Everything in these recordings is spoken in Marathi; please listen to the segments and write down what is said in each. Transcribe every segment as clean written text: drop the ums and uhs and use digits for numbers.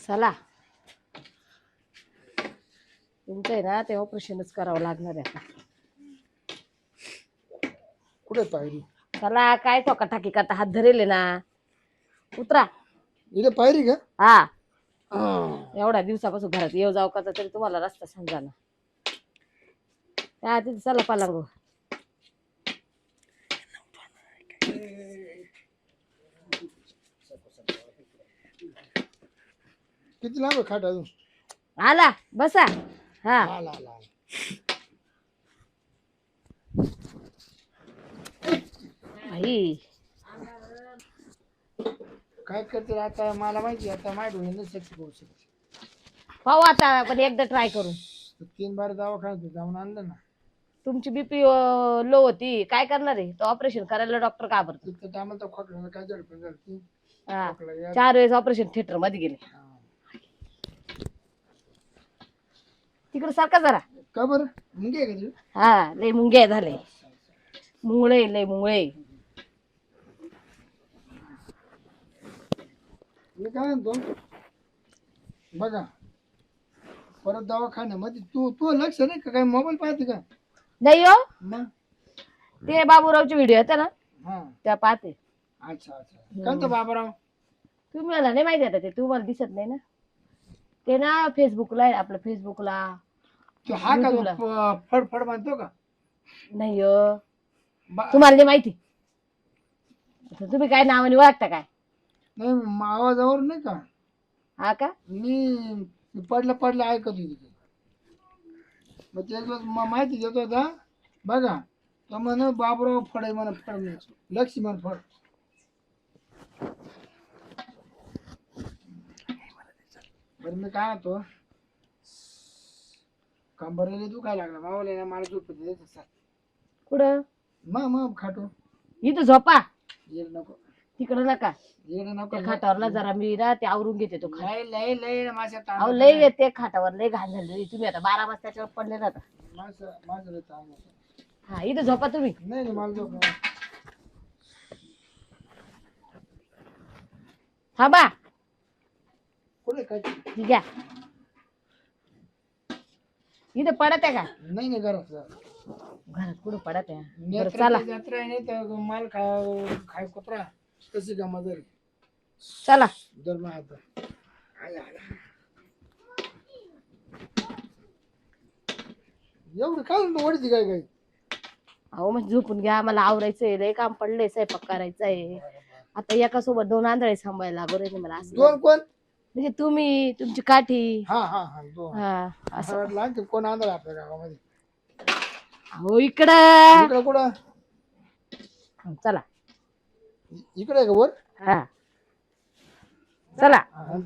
चला तुमचं आहे ना ते ऑपरेशनच करावं लागणार आहे आता. कुठे पायरी? चला काय ठोकाठाकी करता, हात धरेले ना. उतरा. इथे पायरी का? हा हा. एवढ्या दिवसापासून घरात येऊ जाऊ का तरी तुम्हाला रस्ता समजा ना. त्या तिथे चला पलंग. किती लांब आहे खाट अजून? आला बसा. हा आला आला. भाई काय करते आता मला माहिती, आता माझ्या डोळ्याने सेक्स करू शकते. पाहू आता पण एकदा ट्राय करून. 3 बार दवाखान्यात जाऊन आणलं ना. तुमची बीपी लो होती, काय करणार आहे? तो ऑपरेशन करायला डॉक्टर का बरं? तिथं टायमाला तर खोकला काय झडपण झाली. हा खोकला या. 4 वेळेस ऑपरेशन थिएटर मध्ये गेले. हा. तिकडे सारखा जरा. का बरं मुंगे आहे का तुझी? हा लय मुंगे झाले. मुंगळे लय मुंगळे. मी काय म्हणतो बघा, परत दवाखान्यामध्ये तू तू लक्ष नाही का? काय मोबाईल पाहते का? नाही हो, मग ते बाबूरावचे व्हिडिओ होते ना हा. त्या पाहते. अच्छा अच्छा. कोणतं बाबाराव? तुम्हाला नाही माहिती आता, ते तुम्हाला दिसत नाही ना. ते ना फेसबुकला आहे, आपलं फेसबुकला. तू हा का YouTubeला. फडफड म्हणतो का? नाही हो, तुम्हाला नाही माहिती. आता तुम्ही काय नावाने ओळखता काय? नाही आवाजावर नाही का? हा का? मी पडलं पडलं ऐकत होती. मग त्याला माहिती देतो होता बघा. तो म्हण बाबराव फड आहे, म्हणा फड म्हणायचो. लक्ष्मण फड. बरं मी काय म्हणतो, कंबरेला दुखायला लागला मावले ना, मला झोप येते. कुठं? मग खाटो इथं झोपा. येड नको, तिकडं नका. येड नको. त्या खाटावरला जरा मी ना ते आवरून घेते तो खाट. लय लय लय माझ्या अहो लय येते खाटावर, लय घाण झाली. तुम्ही आता 12 वाजता त्याच्यावर पडले जाता. माझं लय ताण होतं. हा इथं झोपा तुम्ही. नाही नाही मला झोप नाही. थांबा. कुठे काय? ठीक आहे. इथं पडत आहे का? नाही नाही घरात घरात कुठं पडत आहे? बरं नेत्र चला जत्रा आहे नाही तर माल खाय कुत्रा तशी गमा जर चला. दर मग आता एवढं काय ओढती काय काय? अहो म्हणजे झोपून घ्या, मला आवरायचंय, लय काम पडलंय, स्वयंपाक करायचंय. आता एका सोबत 2 आंधळे सांभाळायला लागू मला असं. दोन कोण? म्हणजे तुम्ही, तुमची काठी. हा हा हा दोन. हा असं. लहान कोण आंधळा आपल्या गावामध्ये? हो इकडं. इकडं कुठं? चला इकडे आहे का वर? हा चला.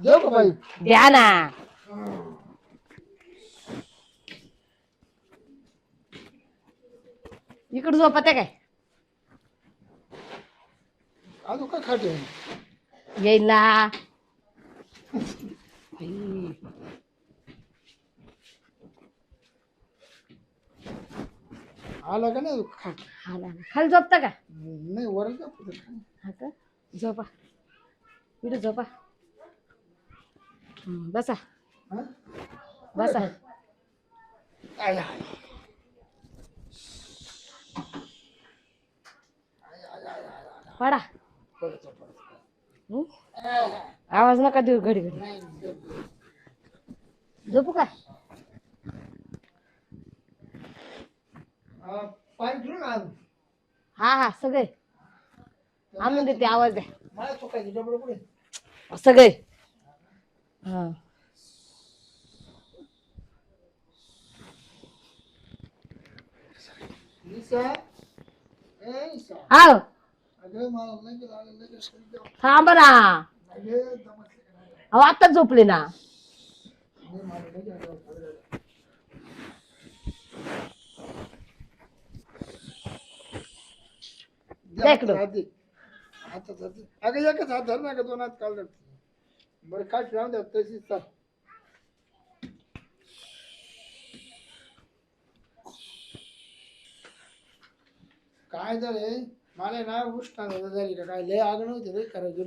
देऊ का बाई? द्या ना. इकडे झोपत आहे काय? अजून काय खाते? येईल ना. आला का नाही? खाली झोपता का? नाही वर हा का? झोपा इकडे झोपा. बसा बसा. पडा. आवाज नका देऊ घडी घडी. झोपू का? पाणी ठेवू ना. हा हा सगळे आणून देते, आवाज द्या मला चुकायची डबड पुढे सगळे. हा आव थांब ना. अहो आत्ताच झोपले ना. अगं एकच हात धर ना का 2 हात काढ. बरं काय राहून द्या तशीच चाल. काय झालंय मला ना उष्णता झाली का काय? लय आग नव्हती रे करायची.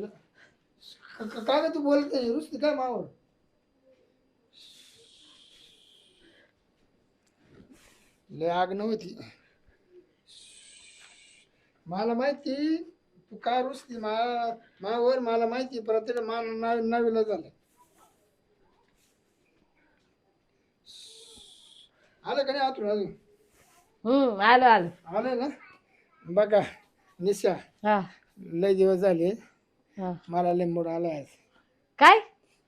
काय का तू बोलत नाही रुसती काय मावर लय आग नव्हती मला माहिती तू काय रुसती मावर मला माहिती प्रत्येक मला नावीला झालं आलं का नाही आतून अजून आलो आलो. आलं ना बघा निशा हा लय दिवस झाले हा. मला लय मूड आलाय काय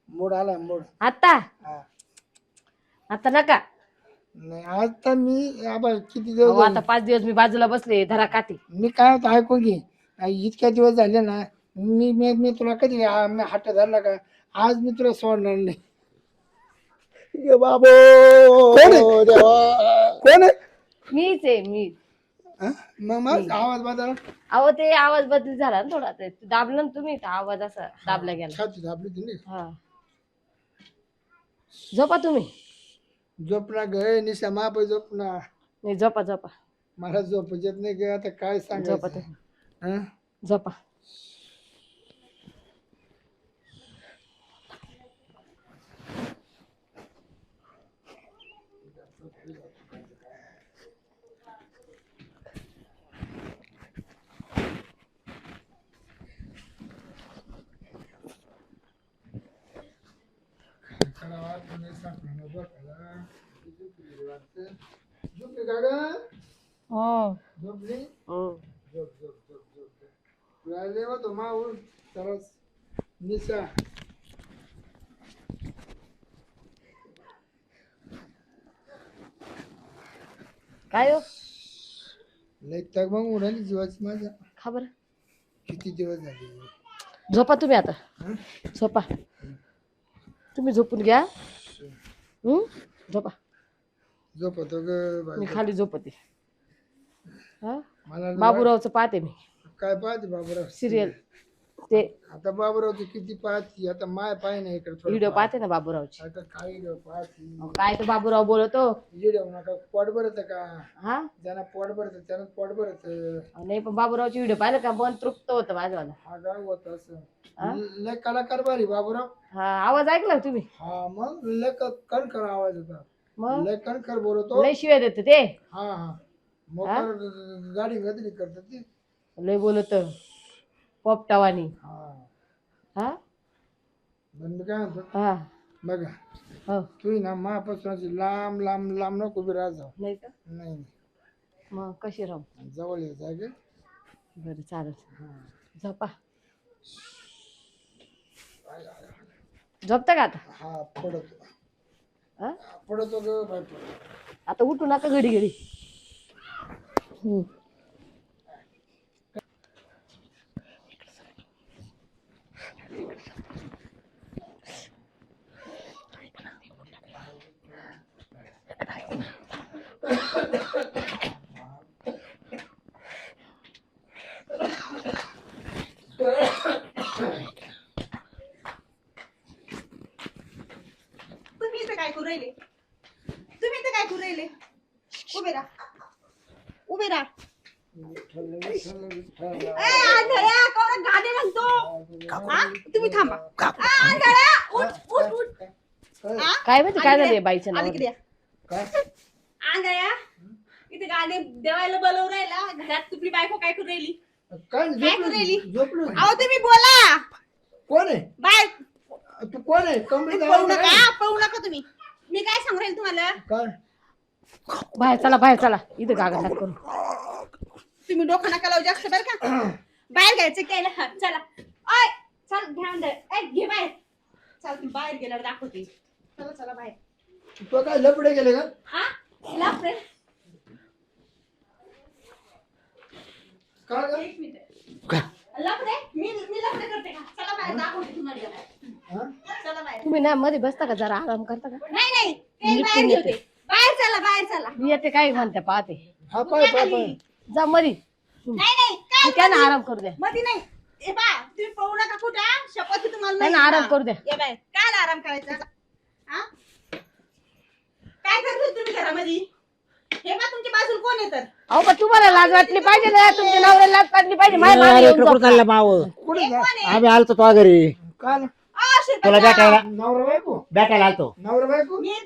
मूड आला मूड आता हा आता नका. नाही आता मी आबा किती अहो, दिवस आता 5 दिवस मी बाजूला बसले धरा काठी. मी काय होतं ऐकू घे इतक्या दिवस झाले ना मी मी मी तुला कधी हात धरला का आज मी तुला सोडणार नाही बाबो कोण आहे? देवा कोण आहे? मीच आहे मी. हा? मग आवाज बदला अहो ते आवाज बदली झाला ना थोडा ते दाबलं ना तुम्ही तर आवाज असा दाबला गेला. छाती दाबली तुम्ही हा झोपा तुम्ही. झोपना गे निशा माप झोपना नाही झोपा झोपा मला झोप येत नाही गे आता काय झोपा सांगायचं तुम्ही. हा? झोपा. झोपली का ग झोपली झोप झोप झोप झोप राहिले होतो माऊर सरस निशा काय हो लय तग मग उडाली जीवाची माझ्या खबर. किती दिवस झाले झोपा तुम्ही आता. हं? झोपा तुम्ही झोपून घ्या. झोपा. झोपतो ग मी बाई. खाली झोपते. हा मला बाबूरावचं पाहते मी काय पाहते बाबूराव सिरियल. ते आता बाबूराव तू किती पाहती आता माय पाय नाही इकडे थोडं व्हिडिओ पाह. पाहते ना बाबूरावची. आता काय व्हिडिओ पाहती अहो, काय तो बाबूराव बोलतो. व्हिडिओ नका पोट भरत का हा ज्यांना पोट भरत त्यानं पोट भरत अहो, नाही पण बाबूरावची व्हिडिओ पाहिलं का मन तृप्त होतं माझ्यावाला. हा गाव होत असं हा? लय कलाकार बारी बाबूराव हा आवाज ऐकला तुम्ही. हा मग लय कणखर आवाज होता मग लय कणखर बोलतो लय शिव्या देत ते. हा हा मोकार गाडी गदरी करतात ती लय बोलत पोपटावानी. हा हा बंद काय म्हणतो हा बघा हो तू ना मापासून अशी लांब लांब लांब नको उभी राहा जाऊ नाही का नाही मग कशी राहू. जवळ येत जागे बरं चालेल. हा झोपा. झोपता का आता. हा पडतो हा? पडतो ग बाय पडतो आता उठू नका घडी घडी. तुम्ही इथं काय करू राहिले तुम्ही इथं काय करू राहिले उभे राहा उभे राहा आंधळ्या कोण गाणे म्हणतो हा तुम्ही थांबा आंधळ्या उठ उठ उठ हा? काय माहिती काय झालंय बाईच्या अलीकडे नावावर. या. आंधळ्या इथे गाणे देवायला बोलवून राहिला घरात तुझी बायको काय करू राहिली काय काय करू राहिली? झोपलो अहो तुम्ही बोला कोण आहे बाय तू कोण आहे कंपनी पळू नका पळू नका तुम्ही मी काय सांगू राहील तुम्हाला काय बाहेर चला इथं गागाटात करून. तुम्ही डोकं नका लावू जास्त बरं का बाहेर घ्यायचं त्याला चला ओय चल ध्यान दे घे बाहेर चल तुम्ही बाहेर गेल्यावर दाखवते चला चला बाहेर तो काय लपडे गेले का हा लफडे काय ग? एक मिनिट लफडे मी लफडे करते का चला बाहेर दाखवते तुम्हाला हा? चला बाहेर तुम्ही ना मध्ये बसता का जरा आराम करता का. नाही नाही ते बाहेर घेते बाहेर चला मी येते काय म्हणते पाहते. हा पाय पाय पाय जा मरी. नाही नाही काय त्यांना आराम करू द्या. मध्ये नाही ए बा तुम्ही पळू नका कुठं शपथ तुम्हाला त्यांना नाही आराम का? करू द्या. ये बाय काय आराम करायचा हा काय करतो तुम्ही घरामध्ये हे बा तुमच्या बाजूला कोण येतात अहो पण तुम्हाला लाज वाटली पाहिजे ना तुमच्या नवऱ्याला लाज वाटली पाहिजे. माझ्या मागे येऊन कुठं झोपता. चाललं माव कुठे हे जा कोण आहे आम्ही आलो तो घरी काय तुला भेटायला नवरा बायको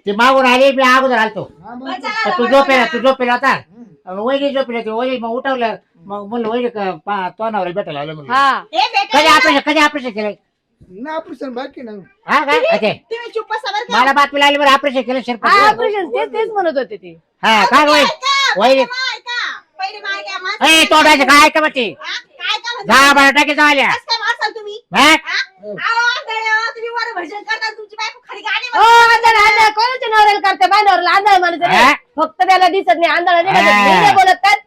ते मागून आले मी अगोदर आलतो हा, मग चला, तू लवकर झोपेला होता हम्म. वहिनी झोपेला होती वहिनी मग उठवलं मग म्हणलं वहिनी तो नवरा भेटायला आलो म्हणलं हा हे बेटा, कधी ऑपरेशन केलं ना ऑपरेशन बाकी ना हा काय अच्छा. तुम्ही चुप बसा बरं का? मला बातमी लागली बरं ऑपरेशन केलं हा शिरपत ऑपरेशन तेच म्हणत होते ते. हा काय पहिले वहिनी ऐका, वहिनी पहिले मग ऐका, माझं ए तोडायचं काय का म्हणते हा? काय का म्हणता? दहा बारा टाकीचा आल्या कसं काय मारसाल तुम्ही हा? हा? अहो, आंधळे, तुम्ही वर भजन करता तुमची बायको खाली गाणी ओ आंधळ आंधळ कोणाच्या नवऱ्याला करते माझ्या नवऱ्याला आंधळ म्हणायचं हा? नाही. फक्त त्याला दिसत नाही आंधळ नाही हा. मी नाही बोलत तर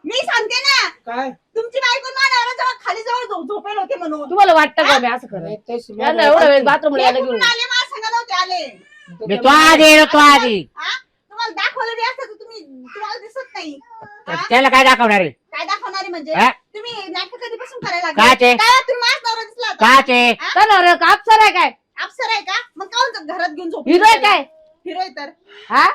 मी सांगते ना काय तुमची बायको मानावर जेव्हा खाली जवळ झोपेल होते म्हणून तुम्हाला वाटतं का मी असं नाही, करत तशी यांना एवढा वेळ बाथरूम ते यायला घेऊन कुठून आले मला सांगा नव्हते आले मी तो आधी येलो तो आधी हा? तुम्हाला दाखवलं बी असतं तर तुम्हाला दिसत नाही हा? त्याला काय दाखवणार आहे काय दाखवणारे म्हणजे हा? तुम्ही नाटक कधीपासून करायला काय लागले ते? काय तुम्ही माझ नवरा दिसला होता? काचे का नवरा का अप्सर आहे काय अप्सर आहे का मग काहून घरात घेऊन झोप हिरो आहे काय हिरो आहे तर हा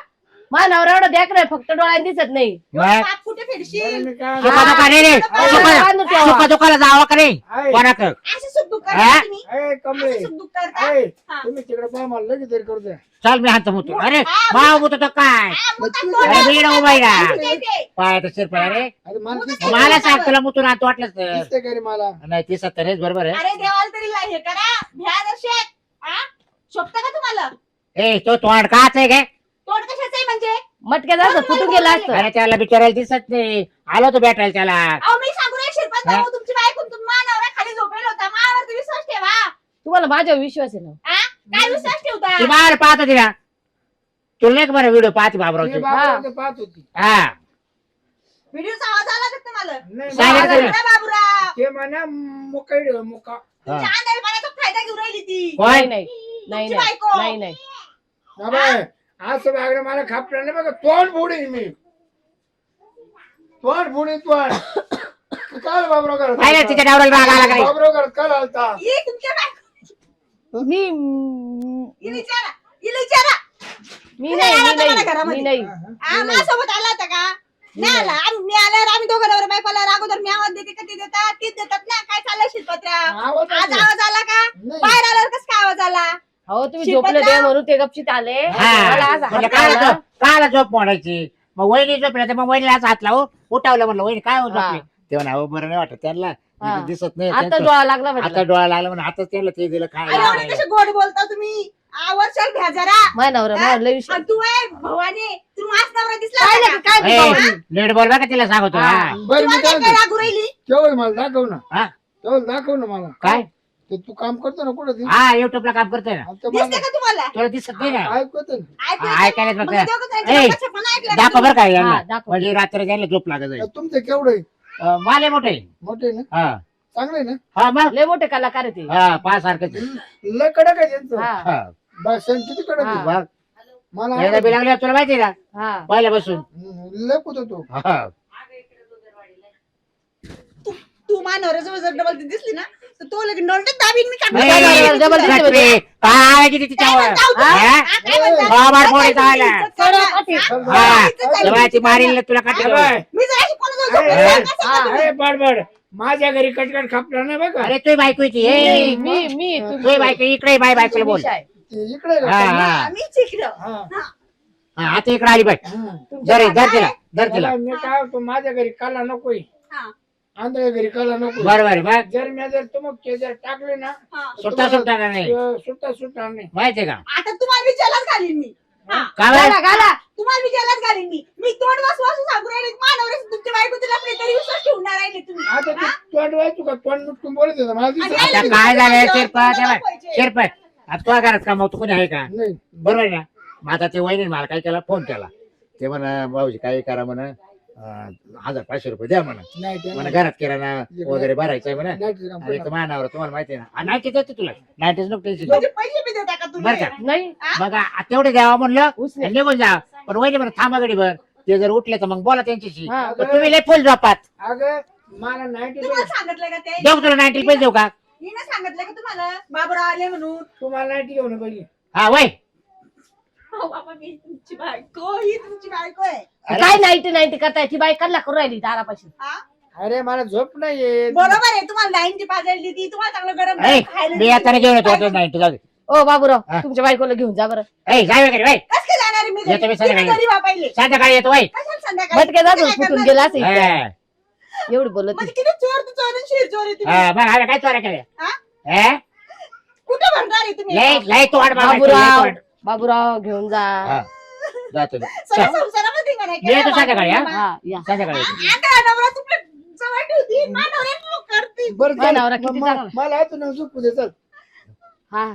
माझा नवरा एवढं देख नाही फक्त डोळ्यात दिसत नाही मग बाप कुठे फिरशील बरं, मी काय सुका दुका नाही रे बांधून ठेवा. सुका दुकाला जावं का नाही आहे. कोणाक असे सुख दुःख हा? करता तुम्ही ए, कमळे असे सुख दुःख करता ए, हा. तुम्ही तिकडे पहा मला लगेच तरी करू द्या चल मी हात मुतो अरे माव मुतो तो काय हा, मुतात अरे, तोंडात मी मुतात उभा आहे ना. तोंडात मुतात ते. पाय तर शिरपा रे अरे मला मुलं दिसतंय- मला सांग तुला मुतून हात वाटलंच तर दिसतंय का रे मला नाही ती 70 आहेच बरोबर आहे अरे देवाला तरी हे करा भ्या दर्शक हा शोभत का तुम्हाला ए तो तोंड काच आहे काय तोंड कशाचं आहे म्हणजे मटक्यात असं फुटून गेला असतं अरे त्याला बिचारायला दिसत नाही आलो तो भेटायला त्याला अहो मी सांगू रे शिरपत हा? भाऊ तुमची बायको तुम्ही मानावर खाली झोपेल होता मानावर विश्वास ठेवा तुम्हाला माझ्यावर विश्वास आहे ना हा? काय विश्वास ठेवता ती बाहेर पाहत होती ना तुला नाही का बरं व्हिडिओ पाहते ती बाबरावची बाबराव ते पाहत होती हा व्हिडिओचा आवाज आला का तुम्हाला नाही सांगितलं बाबराव- तुला. बाबूराव ते म्हणा मुका मुका तुमच्या आंधळेपणाचा फायदा घेऊन राहिली ती नाही कोण नाही नाही तुमची नाही बायको. नाही नाही बाबा असं वागणं मला खापलं नाही बघा तोंड फोडीन मी तोंड फोडीन तोंड काय बाबराव नाही नाही, तिच्या डावराला राग आला काय बाबराव करत काल आलता ही तुमच्या बायको मी हिला विचारा हिला विचारा मी नाही मी आला नाही होता घरामध्ये. मी नाही हा, माझ्यासोबत आला होता का नाही आला मी आल्यावर आम्ही दोघं नवरा बायकोला अगोदर मी आवाज देते का ते देतात तीच देतात ना काय चाललंय शिल्पत्र्या आवाज आज येतो. आवाज आला का नाही. बाहेर आल्यावर कस काय आवाज आला हो तुम्ही शिरपतराव. झोपले ते म्हणून ते गपचित आले मला आज हा म्हणजे हात काय लावला. होतं? काला झोप मोडायची मग वहिनी झोपल्या तर मग वहिनीला असं हात लावून उठावलं म्हणलं वहिनी काय हो झोपली ते म्हणा हो बरं नाही वाटत त्यांना हा. इथं दिसत नाही आता त्यांचं. डोळा लागला आता म्हटलं डोळा लागला म्हणून आता त्याला ते दिलं अरे एवढे काय कसे गोड बोलता तुम्ही आवर्षाल घ्या जरा माझ्या नवरा हा? मला लय विश्वास आणि तू आहे भवानी तू माझ नवरा दिसला काय होता नाही का? काय नाही ए, बाबा. नीट बोल बघा तिला सांगतो हा. हा. बरं मी तुम्हाला काय काय रागू राहिली केवळ मला दाखव ना हा? केवळ दाखव ना मला काय ते तू काम करतो ना कुठं ते हा युट्यूबला काम करतोय ना आता दिसते मला का तुम्हाला तुला दिसत नाही ना ऐकतो ना ऐकू हा, ऐकायलाच येतं? बघ. मग दोघं त्यांच्या ए, बापाचं पण ऐकलं का दाखव बरं काय हा, यांना दाखव. म्हणजे रात्र जायला झोप लागत आहे. तुमचं केवढं आहे? माले मोठे मोठे ना हा चांगले आहे ना हा मग लय मोठे कलाकार आहे ते हा पाच सारखंच लय कडक आहे त्यांचं हा हा. बस किती कडक आहे? हा. बघ मला एकदा बी लागले तुला माहिती आहे का हा पहिल्या बसून लय कुठं तो हा. तू मानवर जवळ जर डबल दिसली ना तर तो लगेच नोलटच दाबीन मी नाही, काय नाही, नाही, डबल दिसली म्हणजे. काय किती तिच्यावर हा? बाबा पोळी चावला. तेव्हा ती मारील तुला काठी अरे लावून. बाय. मी जर अशी कोणाजवळ झोपली अरे, तर कसं करतो? अरे बडबड माझ्या घरी कटकट खापला नाही बघा अरे तुझी बायको इथे ये मी तुझी बायको इकडे बाय बायकोला बोल आहे. ते इकडे आहे हा का? हा मी चिकलं हा. हा, आता इकडे आली बाय हा. धर तिला धर तिला मला मी काय होतो माझ्या घरी काला नकोय हा, आंधळ्या घरी काला नको बरोबर बघ जर मी जर तुमक जर टाकले ना हा. सुट्टा सुट्टा नाही सुट्टा सुट्टा नाही माहितीये का आता तुम्हाला मी जेलात घालीन मी हा. का घाला बरं? घाला तुम्हाला मी जेलात घालीन मी तोंड वासू सांगू राहिले मानवर तुमच्या बायको तुला तरी विश्वास ठेवणार राहिले तुम्ही आता तू तोंड व्हायचो का तोंड मुटकून बोलत होता मला आणि दिसत काय आता नाही, काय झालंय तुला शिरपत तुला दाखवायचे. शिरपत आता तुझ्या घरात कमावतो कोणी आहे का नाही बरोबर आहे ना मग आता ते वहिनी मला काय केला फोन केला ते म्हणा भाऊजी काय करा म्हणा 1,500 रुपये द्या म्हणा नाही ते म्हणा घरात किराणा वगैरे भरायचंय म्हणा नाही ते काम आणि करणार. एक मानावर तुम्हाला माहिती आहे ना नाईन्टी देते तुला 90 नको टेन्शन म्हणजे पैसे बी देता का बरं तुम्ही का नाही मग तेवढे द्यावा म्हणलं उसने. आणि निघून जा पण वहिनी म्हणा थांबा गडी भर ते जर उठले तर मग बोला त्यांच्याशी हा. पण तुम्ही लय फुल झोपात अगं मला 90 तुम्हाला सांगितलं का ते देऊ तुला 90 पैसे देऊ का हिने सांगितलं का तुम्हाला बाबरा आले म्हणून तुम्हाला 90 घेऊन पाहिजे हा वय हो बाबा मी तुमची बायको ही तुमची बायको आहे अरे. काय नाईटी नाईटी करताय ती बाई कल्ला करू राहिली दारापाशी हा अरे मला झोप नाही येत. बरोबर आहे, तुम्हाला लाईनची पाजळली ती, तुम्हाला चांगलं गरम ऐ, गरम खायला मी आता घेऊन येतो आता नाही जाऊ दे. ओ बाबूराव हा. तुमच्या बायकोला घेऊन जा बरं. ऐ जाऊ वगैरे बाई कसं काय जाणार आहे मी येतो मी घरी? संध्याकाळी. तुम्ही घरी वा पहिले. संध्याकाळी येतो बाई. कशाला संध्याकाळी? भटके जातो तुम्ही काय फुटून करणार? गेला असेल हा. एवढी बोलत म्हणजे किती चोर तू चोर आणि शिर चोर आहे तुम्ही. हा, बरं आम्ही काय चोऱ्या केल्या हा? हे? कुठे भरणार आहे तुम्ही? लय लय तोड बाबा, लय बाबूराव तोड. बाबूराव घेऊन जा. हा, जातो मी. सगळ्या चल, संसारामध्ये धिंगाणा मी केला येतो बाबा संध्याकाळी, हा? तुम्ही. हा या संध्याकाळी येतो. आता नवरा तुला जवळ ठेवती, माझ्या नवऱ्याला करती. बरं माझा चल. नवरा किती चांगला. मला अजून झोपू दे चल. हा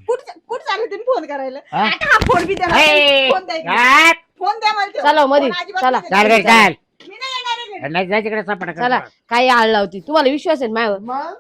कुठं चालले तुम्ही फोन करायला? हा? आता हा फोन बी द्या मला. ऐ, फोन द्या इकडे. काय? फोन द्या मला तो. चला, मधी. फोन अजिबात चला. नाही चाल द्यायचा. घरी चाल. मी नाही येणार आहे घरी. नाही जायचं इकडे सापडा चला काय आळ लावती तुम्हाला विश्वास आहे ना माझ्यावर. मग